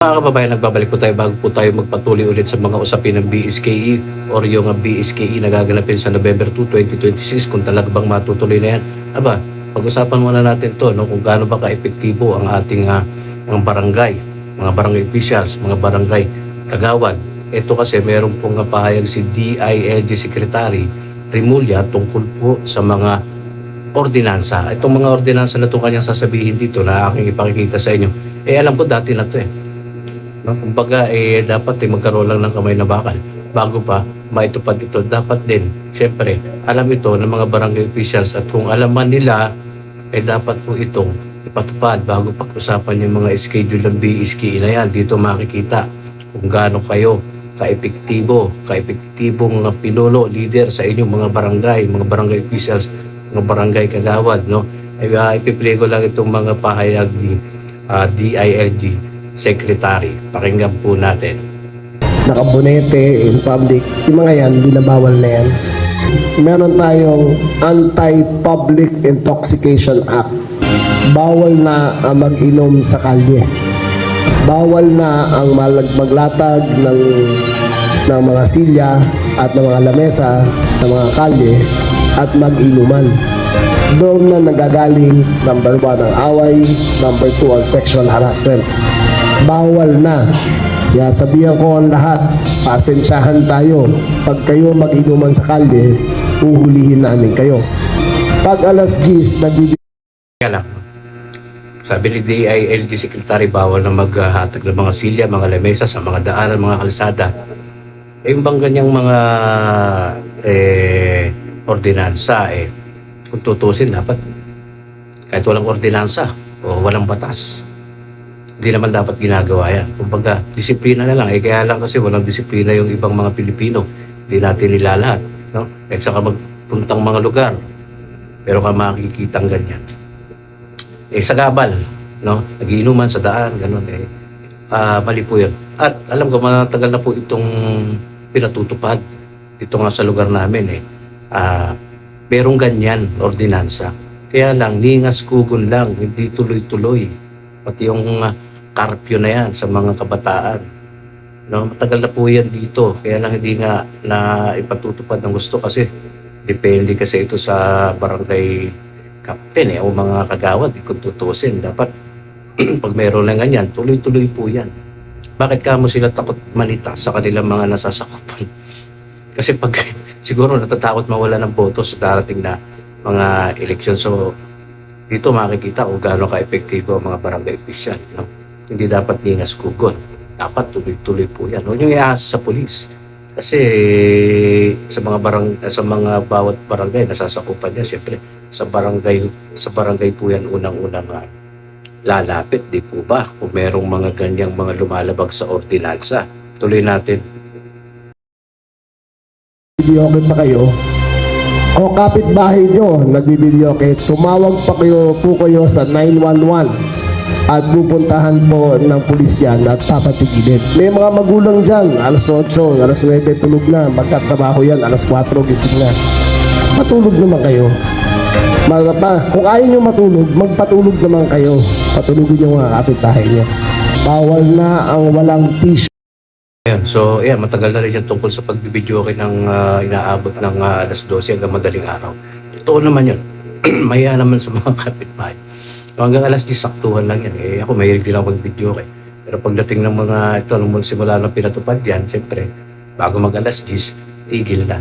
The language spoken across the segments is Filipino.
Mga kababayan, nagbabalik po tayo bago po tayo magpatuloy ulit sa mga usapin ng BSKE or yung BSKE na gaganapin sa November 2, 2026 kung talaga bang matutuloy na yan. Aba, pag-usapan muna natin to, no, kung gaano ba ka-epektibo ang ating mga barangay officials, mga barangay kagawad. Ito kasi meron pong pahayag si DILG Secretary Rimulya tungkol po sa mga ordinansa. Itong mga ordinansa na itong kanyang sasabihin dito na aking ipakikita sa inyo, alam ko dati na to no? Kumbaga, dapat magkaroon lang ng kamay na bakal. Bago pa maitupad ito, dapat din, siyempre, alam ito ng mga barangay officials at kung alam man nila, dapat po itong ipatupad bago pag-usapan yung mga schedule ng BSKE na yan. Dito makikita kung gaano kayo kaepektibong pinuno, leader sa inyong mga barangay officials, mga barangay kagawad, no? Ipiplay ko lang itong mga pahayag ni DILG Secretary. Pakinggan po natin. Nakabonete in public, yung mga yan, binabawal na yan. Meron tayong Anti-Public Intoxication Act. Bawal na ang mag-inom sa kalye. Bawal na ang maglatag ng mga silya at ng mga lamesa sa mga kalye at mag-inuman. Doon na nagagaling, number 1 ang away, number 2 ang sexual harassment. Bawal na. Kaya sabihan ko ang lahat, pasensyahan tayo. Pag kayo mag-inuman sa kalye, uhulihin namin kayo. Pag alas 10, Kaya lang, sabi ni DILG Secretary, bawal na maghatag ng mga silya, mga lamesa sa mga daanan, mga kalsada. Yung bang ganyang mga ordinansa, kung tutusin, dapat kahit walang ordinansa o walang batas, hindi naman dapat ginagawa yan. Kumbaga, disiplina na lang. Kaya lang kasi walang disiplina yung ibang mga Pilipino. Hindi natin nilalahat. No? At saka magpuntang mga lugar. Pero ka makikitang ganyan. Sa gabal, no? Nagiinuman sa daan, ganun. Mali po yun. At alam ko, matagal na po itong pinatutupad dito nga sa lugar namin. Merong ganyan, ordinansa. Kaya lang, ningas kugon lang, hindi tuloy-tuloy. Pati yung karpyo na yan sa mga kabataan. No, matagal na po yan dito. Kaya lang hindi nga na ipatutupad ng gusto kasi depende kasi ito sa barangay captain o mga kagawad. Kung tutusin, dapat pag mayroon na ganyan, tuloy-tuloy po yan. Bakit kamo sila takot manita sa kanilang mga nasasakupan? Kasi pag siguro natatakot mawala ng boto sa darating na mga eleksyon. So, dito makikita kung gaano ka-epektibo ang mga barangay official. No? Hindi dapat ningas kugon. Dapat tuloy-tuloy po yan. Huwag nyo iasa sa pulis. Kasi sa mga bawat barangay, nasasakupan niya. Siyempre, sa barangay po yan unang-unang lalapit. Di po ba? Kung merong mga ganyang mga lumalabag sa ordinansa. Tuloy natin. okay pa kayo, o kapitbahay nyo, nagbibideo kayo, tumawag pa kayo sa 911 at pupuntahan po ng pulisyan at papatigilin. May mga magulang dyan, alas 8, alas 9, tulog na. Magkatrabaho yan, alas 4, gising na. Matulog naman kayo. Kung ayaw nyo matulog, magpatulog naman kayo. Patulogin nyo mga kapitbahay nyo. Bawal na ang walang tissue. Ayan, so matagal na rin yan tungkol sa pagbibideo ng inaabot ng alas 12 hanggang madaling araw. Totoo naman yun. Mahiya naman sa mga kapitbahay. So, hanggang alas 10 saktuhan lang yan. Ako mahilig din ako mag-video Pero pagdating ng mga ito, nung simula ng pinatupad yan, siyempre, bago mag alas 10, tigil na.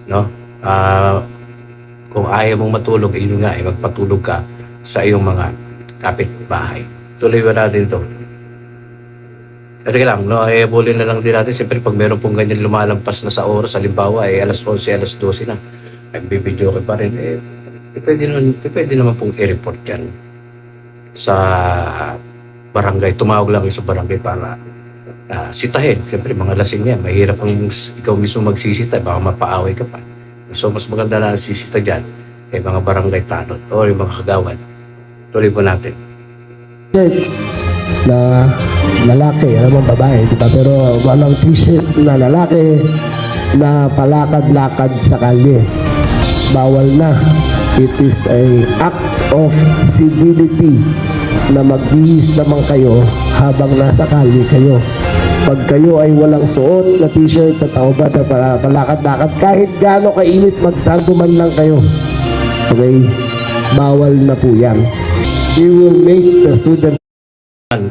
No? Kung ayaw mong matulog, yun nga, magpatulog ka sa iyong mga kapitbahay. Tuloy ba natin to? At lang, no, bulin na lang din natin. Siyempre, pag meron pong ganyan lumalampas na sa oras, halimbawa, alas 11, alas 12 na, nagbibideo ka pa rin, pwede naman pong i-report yan sa barangay. Tumawag lang sa barangay para sitahin. Siyempre, mga lasing yan. Mahirap kung ikaw mismo magsisita, baka mapaaway ka pa. So, mas maganda na ang sisita dyan, mga barangay tanod o yung mga kagawad. Tuloy po natin. Na lalaki, alam mo babae, diba? Pero walang t-shirt na lalaki na palakad-lakad sa kalye. Bawal na. It is a act of civility na magbihis naman kayo habang nasa kalye kayo. Pag kayo ay walang suot na t-shirt at taubad at palakad-lakad, kahit gaano kainit, magsanto man lang kayo. Okay? Bawal na po yan. We will make the students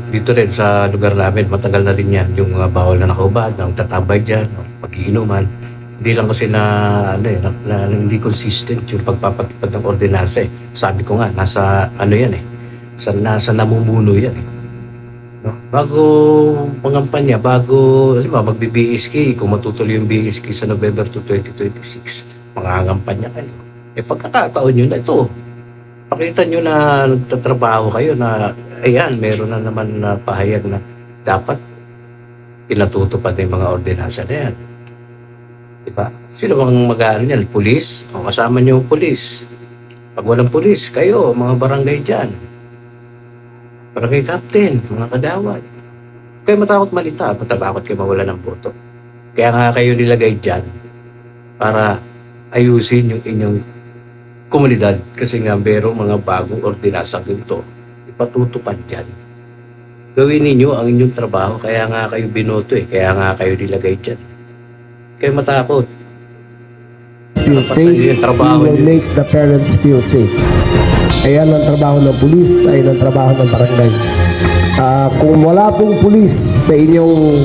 Dito rin sa lugar namin, matagal na rin yan, yung mga bawal na nakaubad, ang tatambay dyan, magiinuman. Hindi lang kasi na hindi consistent yung pagpapatupad ng ordinansa eh. Sabi ko nga, nasa nasa namumuno yan eh. No? Bago pangampanya, bago magbi-BSK, kung matutuloy yung BSK sa November 2, 2026, mangangampanya kayo. Eh pagkakataon nyo na ito, pakita nyo na nagtatrabaho kayo na ayan, meron na naman na pahayag na dapat pinatutupad yung mga ordinansa na yan. Diba? Sino bang mag-aano yan? Pulis? O kasama nyo yung pulis. Pag walang pulis, kayo, mga barangay dyan. Barangay captain, mga kagawad. Kayo matakot malita, matatakot kayo mawala ng boto. Kaya nga kayo nilagay dyan para ayusin yung inyong komunidad kasi nga merong mga bagong ordinansa ganito ipatutupad dyan. Gawin ninyo ang inyong trabaho, kaya nga kayo binoto eh, kaya nga kayo nilagay dyan. Kayo matakot. feel safe, we will make the parents feel safe. Ayan ang trabaho ng pulis, ayan ang trabaho ng barangay. Kung wala pong pulis sa inyong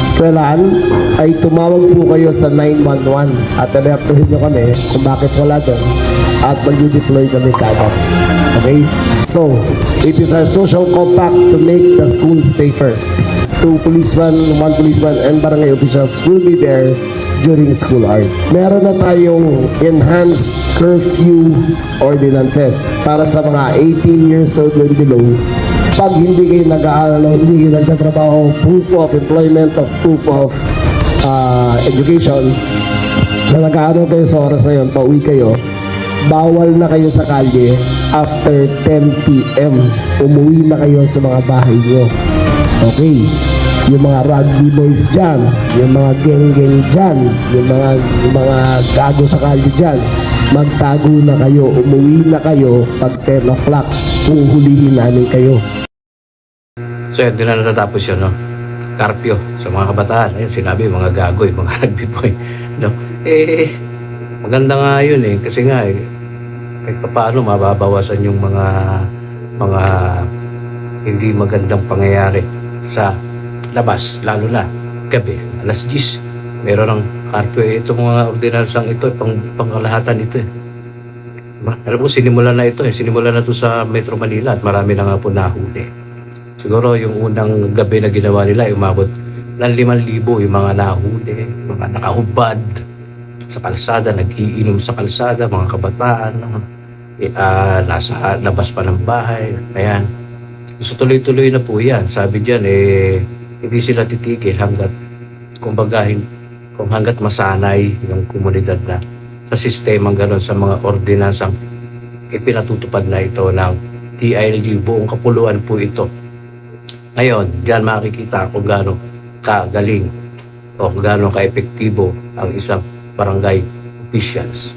eskwelahan, ay tumawag po kayo sa 911 at alertuhin nyo kami kung bakit wala doon at mag-deploy kami kagad. Okay? So, it is our social compact to make the school safer. One policeman, and barangay officials will be there during school hours. Meron na tayong enhanced curfew ordinances para sa mga 18 years old and below. Pag hindi kayo nag-aaral, hindi kayo nagtatrabaho, proof of employment, of proof of education, na nag-aaral kayo sa oras na yun, pauwi kayo, bawal na kayo sa kalye after 10 p.m. Umuwi na kayo sa mga bahay nyo. Okay. Yung mga rugby boys dyan, yung mga geng-geng dyan, yung mga gago sa kalye dyan, magtago na kayo, umuwi na kayo pag 10 o'clock, puhulihin namin kayo. So yun, din na natatapos yun, no? Karpyo sa mga kabataan. Ayun, sinabi, mga gagoy, mga rugby boy. No? Maganda nga yun eh. Kasi nga kahit paano mababawasan yung mga hindi magandang pangyayari sa labas, lalo na gabi, alas 10. Meron ng karpyo eh. Itong mga ordinansang ito, pangkalahatan ito eh. Diba? Alam mo, sinimulan na ito eh. Sinimulan na ito sa Metro Manila at marami na nga po nahuli. Siguro yung unang gabi na ginawa nila, umabot ng 5,000 yung mga nahuli, mga nakahubad sa kalsada, nag-iinom sa kalsada, mga kabataan, nasa labas pa ng bahay. Ayan. So tuloy-tuloy na po yan. Sabi dyan, hindi sila titigil hanggat masanay yung komunidad na sa sistemang gano'n, sa mga ordinansang ipinatutupad na ito ng TILG. Buong kapuluan po ito. Ngayon, diyan makikita kung gaano kagaling o kung gaano ka-epektibo ang isang barangay officials.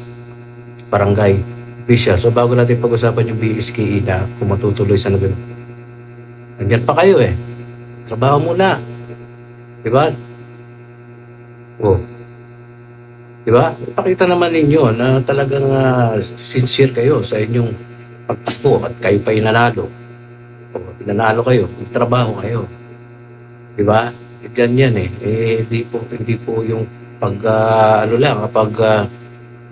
So bago natin pag-usapan yung BSKE na kung matutuloy sa November, andyan pa kayo eh. Trabaho muna. Diba? Diba? Ipakita naman ninyo na talagang sincere kayo sa inyong pagtakbo at kayo pa inanalo. Pinanalo kayo, magtrabaho kayo. Di ba? Diyan yan eh. Hindi po yung kapag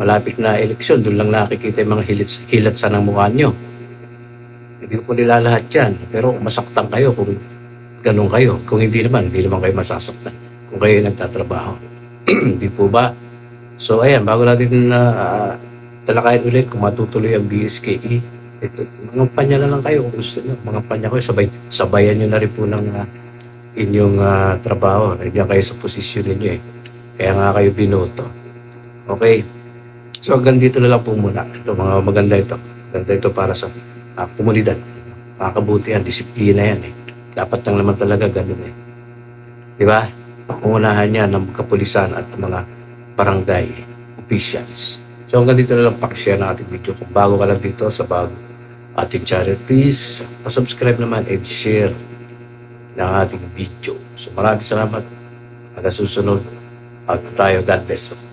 malapit na eleksyon, doon lang nakikita yung mga hilatsa ng mukha nyo. Hindi po nila lahat yan. Pero masaktan kayo kung ganun kayo. Kung hindi naman kayo masasaktan. Kung kayo nagtatrabaho. Hindi po ba? So ayan, bago natin talakayin ulit kung matutuloy ang BSKE, mangampanya na lang kayo kung gusto nyo. Mangampanya kayo, sabayan nyo na rin po ng inyong trabaho. Nandiyan kayo sa posisyon ninyo eh. Kaya nga kayo binoto. Okay. So hanggang dito na lang po muna. Ito, mga maganda ito. Maganda ito para sa komunidad. Makakabutihan, disiplina yan eh. Dapat lang naman talaga ganun eh. Diba? Pangunahan yan ng kapulisan at mga barangay officials. So hanggang dito na lang pakishare ng ating video. Kung bago ka lang dito sa ating channel, please pasubscribe naman and share ng ating video. So maraming salamat. Hanggang susunod. At tayo, God bless you.